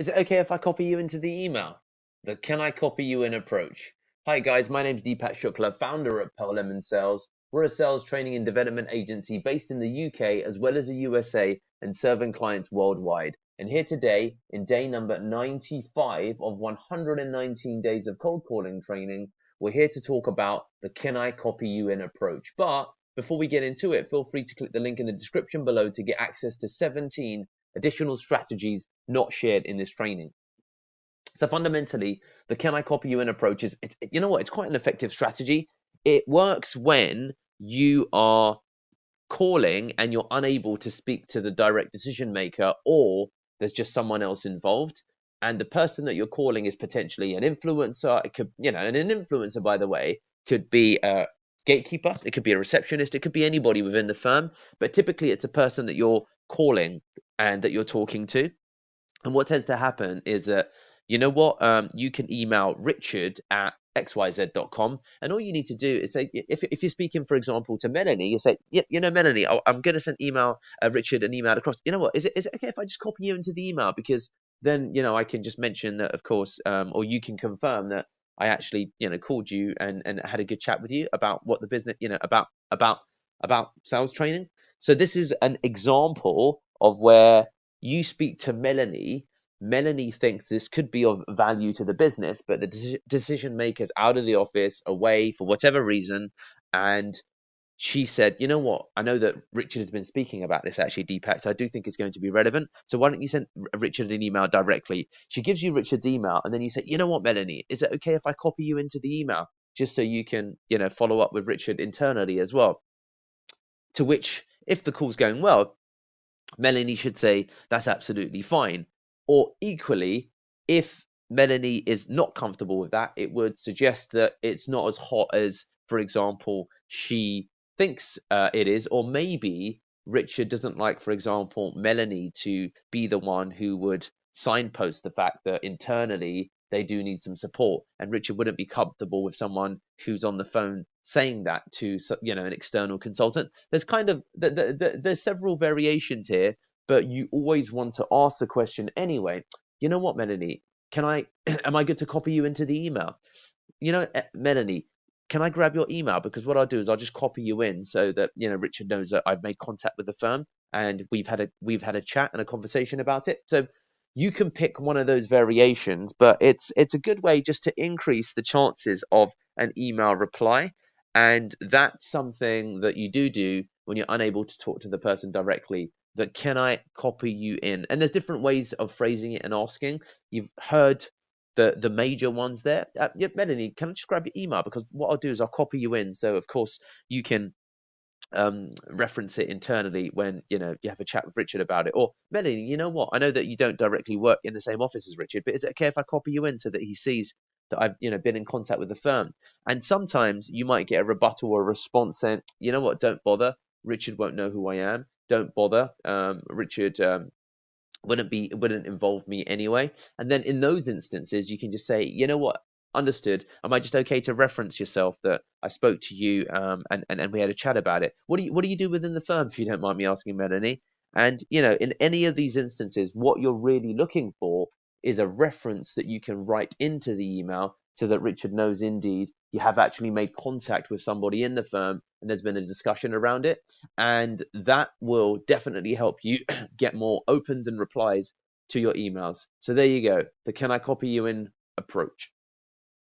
Is it okay if I copy you into the email? The can I copy you in approach. Hi guys, my name's Deepak Shukla, founder at Pearl+Lemon Sales. We're a sales training and development agency based in the UK as well as the USA and serving clients worldwide. And here today, in day number 95 of 119 days of cold calling training, we're here to talk about the can I copy you in approach. But before we get into it, feel free to click the link in the description below to get access to 17 additional strategies not shared in this training. So fundamentally, the can I copy you in approach is, you know what, it's quite an effective strategy. It works when you are calling and you're unable to speak to the direct decision maker, or there's just someone else involved. And the person that you're calling is potentially an influencer. It could, and an influencer, by the way, could be a gatekeeper. It could be a receptionist. It could be anybody within the firm. But typically it's a person that you're calling and that you're talking to. And what tends to happen is that, you know what, you can email Richard at xyz.com, and all you need to do is say, if you're speaking, for example, to Melanie, you say, yeah, Melanie, I'm going to send Richard an email across. You know what, is it okay if I just copy you into the email? Because then, I can just mention that, of course, or you can confirm that I actually, called you and had a good chat with you about what the business, about sales training. So this is an example of where you speak to Melanie. Melanie thinks this could be of value to the business, but the decision maker's out of the office, away for whatever reason. And she said, you know what? I know that Richard has been speaking about this actually, Deepak, so I do think it's going to be relevant. So why don't you send Richard an email directly? She gives you Richard's email, and then you say, you know what, Melanie, is it okay if I copy you into the email just so you can, follow up with Richard internally as well? To which, if the call's going well, Melanie should say, that's absolutely fine. Or equally, if Melanie is not comfortable with that, it would suggest that it's not as hot as, for example, she thinks it is. Or maybe Richard doesn't like, for example, Melanie to be the one who would signpost the fact that internally they do need some support, and Richard wouldn't be comfortable with someone who's on the phone saying that to, an external consultant. There's kind of there's several variations here, but you always want to ask the question anyway. You know what, Melanie, can I am I good to copy you into the email? Melanie, can I grab your email? Because what I'll do is I'll just copy you in so that, Richard knows that I've made contact with the firm and we've had a chat and a conversation about it. So you can pick one of those variations, but it's a good way just to increase the chances of an email reply. And that's something that you do when you're unable to talk to the person directly. That can I copy you in? And there's different ways of phrasing it and asking. You've heard the major ones there. Yeah, Melanie, can I just grab your email? Because what I'll do is I'll copy you in. So of course you can reference it internally when you have a chat with Richard about it. Or Melanie, you know what? I know that you don't directly work in the same office as Richard, but is it okay if I copy you in so that he sees that I've been in contact with the firm? And sometimes you might get a rebuttal or a response saying, you know what? Don't bother. Richard won't know who I am. Don't bother. Richard wouldn't involve me anyway. And then in those instances, you can just say, you know what, understood. Am I just okay to reference yourself that I spoke to you and we had a chat about it? What do you do within the firm, if you don't mind me asking, Melanie? And in any of these instances, what you're really looking for is a reference that you can write into the email so that Richard knows indeed you have actually made contact with somebody in the firm and there's been a discussion around it. And that will definitely help you get more opens and replies to your emails. So there you go, the can I copy you in approach.